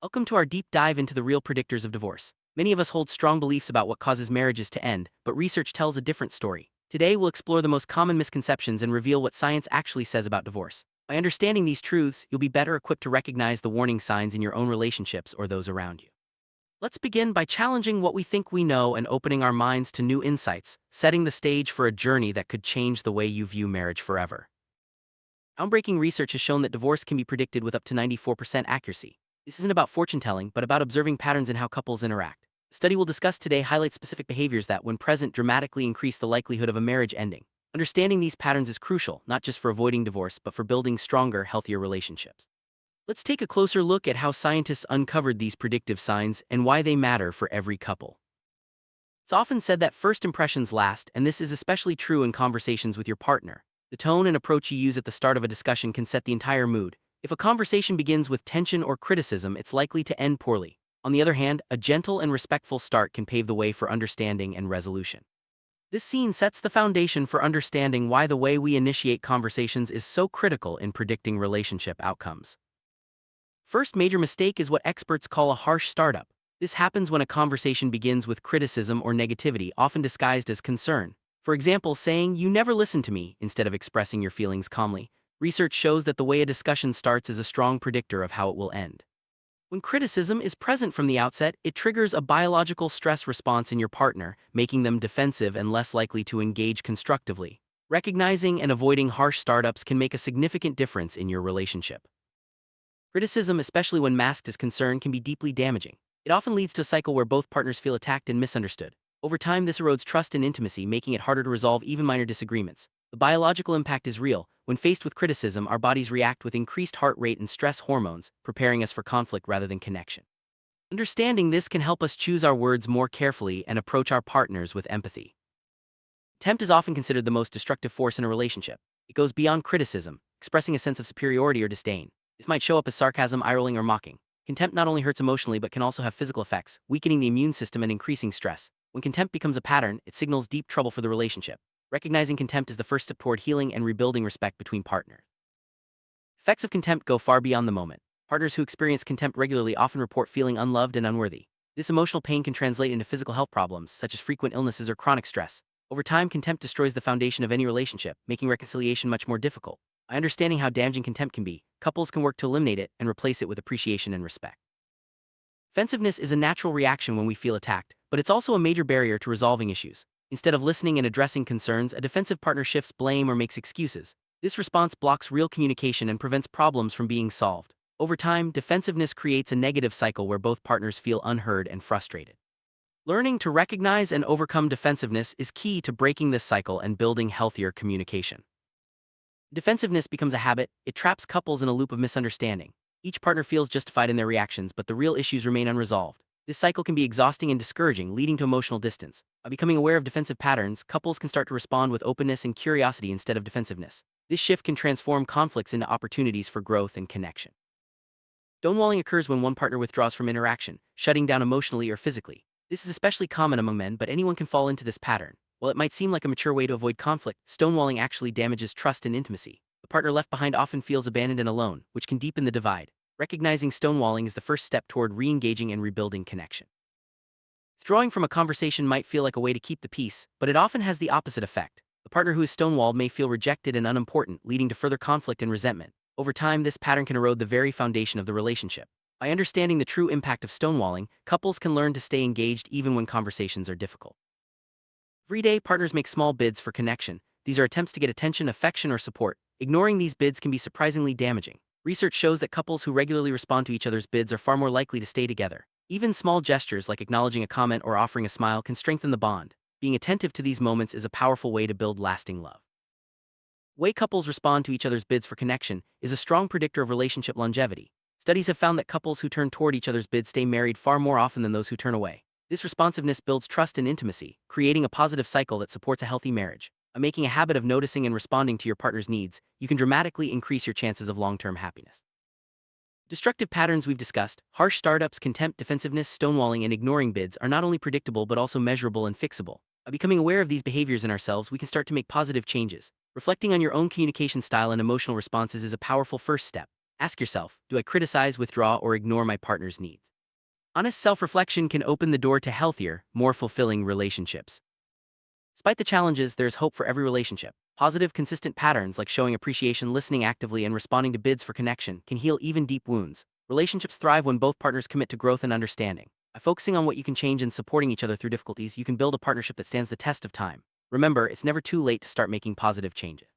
Welcome to our deep dive into the real predictors of divorce. Many of us hold strong beliefs about what causes marriages to end, but research tells a different story. Today, we'll explore the most common misconceptions and reveal what science actually says about divorce. By understanding these truths, you'll be better equipped to recognize the warning signs in your own relationships or those around you. Let's begin by challenging what we think we know and opening our minds to new insights, setting the stage for a journey that could change the way you view marriage forever. Groundbreaking research has shown that divorce can be predicted with up to 94% accuracy. This isn't about fortune telling, but about observing patterns in how couples interact. The study we'll discuss today highlights specific behaviors that, when present, dramatically increase the likelihood of a marriage ending. Understanding these patterns is crucial, not just for avoiding divorce, but for building stronger, healthier relationships. Let's take a closer look at how scientists uncovered these predictive signs and why they matter for every couple. It's often said that first impressions last, and this is especially true in conversations with your partner. The tone and approach you use at the start of a discussion can set the entire mood. If a conversation begins with tension or criticism, it's likely to end poorly. On the other hand, a gentle and respectful start can pave the way for understanding and resolution. This scene sets the foundation for understanding why the way we initiate conversations is so critical in predicting relationship outcomes. First major mistake is what experts call a harsh startup. This happens when a conversation begins with criticism or negativity, often disguised as concern. For example, saying, "You never listen to me," instead of expressing your feelings calmly. Research shows that the way a discussion starts is a strong predictor of how it will end. When criticism is present from the outset, it triggers a biological stress response in your partner, making them defensive and less likely to engage constructively. Recognizing and avoiding harsh startups can make a significant difference in your relationship. Criticism, especially when masked as concern, can be deeply damaging. It often leads to a cycle where both partners feel attacked and misunderstood. Over time, this erodes trust and intimacy, making it harder to resolve even minor disagreements. The biological impact is real. When faced with criticism, our bodies react with increased heart rate and stress hormones, preparing us for conflict rather than connection. Understanding this can help us choose our words more carefully and approach our partners with empathy. Contempt is often considered the most destructive force in a relationship. It goes beyond criticism, expressing a sense of superiority or disdain. This might show up as sarcasm, eye-rolling, or mocking. Contempt not only hurts emotionally but can also have physical effects, weakening the immune system and increasing stress. When contempt becomes a pattern, it signals deep trouble for the relationship. Recognizing contempt is the first step toward healing and rebuilding respect between partners. Effects of contempt go far beyond the moment. Partners who experience contempt regularly often report feeling unloved and unworthy. This emotional pain can translate into physical health problems, such as frequent illnesses or chronic stress. Over time, contempt destroys the foundation of any relationship, making reconciliation much more difficult. By understanding how damaging contempt can be, couples can work to eliminate it and replace it with appreciation and respect. Defensiveness is a natural reaction when we feel attacked, but it's also a major barrier to resolving issues. Instead of listening and addressing concerns, a defensive partner shifts blame or makes excuses. This response blocks real communication and prevents problems from being solved. Over time, defensiveness creates a negative cycle where both partners feel unheard and frustrated. Learning to recognize and overcome defensiveness is key to breaking this cycle and building healthier communication. Defensiveness becomes a habit. It traps couples in a loop of misunderstanding. Each partner feels justified in their reactions, but the real issues remain unresolved. This cycle can be exhausting and discouraging, leading to emotional distance. By becoming aware of defensive patterns, couples can start to respond with openness and curiosity instead of defensiveness. This shift can transform conflicts into opportunities for growth and connection. Stonewalling occurs when one partner withdraws from interaction, shutting down emotionally or physically. This is especially common among men, but anyone can fall into this pattern. While it might seem like a mature way to avoid conflict, stonewalling actually damages trust and intimacy. The partner left behind often feels abandoned and alone, which can deepen the divide. Recognizing stonewalling is the first step toward re-engaging and rebuilding connection. Withdrawing from a conversation might feel like a way to keep the peace, but it often has the opposite effect. The partner who is stonewalled may feel rejected and unimportant, leading to further conflict and resentment. Over time, this pattern can erode the very foundation of the relationship. By understanding the true impact of stonewalling, couples can learn to stay engaged even when conversations are difficult. Every day, partners make small bids for connection. These are attempts to get attention, affection, or support. Ignoring these bids can be surprisingly damaging. Research shows that couples who regularly respond to each other's bids are far more likely to stay together. Even small gestures like acknowledging a comment or offering a smile can strengthen the bond. Being attentive to these moments is a powerful way to build lasting love. The way couples respond to each other's bids for connection is a strong predictor of relationship longevity. Studies have found that couples who turn toward each other's bids stay married far more often than those who turn away. This responsiveness builds trust and intimacy, creating a positive cycle that supports a healthy marriage. By making a habit of noticing and responding to your partner's needs, you can dramatically increase your chances of long-term happiness. Destructive patterns we've discussed, harsh startups, contempt, defensiveness, stonewalling, and ignoring bids are not only predictable but also measurable and fixable. By becoming aware of these behaviors in ourselves, we can start to make positive changes. Reflecting on your own communication style and emotional responses is a powerful first step. Ask yourself, do I criticize, withdraw, or ignore my partner's needs? Honest self-reflection can open the door to healthier, more fulfilling relationships. Despite the challenges, there is hope for every relationship. Positive, consistent patterns like showing appreciation, listening actively, and responding to bids for connection can heal even deep wounds. Relationships thrive when both partners commit to growth and understanding. By focusing on what you can change and supporting each other through difficulties, you can build a partnership that stands the test of time. Remember, it's never too late to start making positive changes.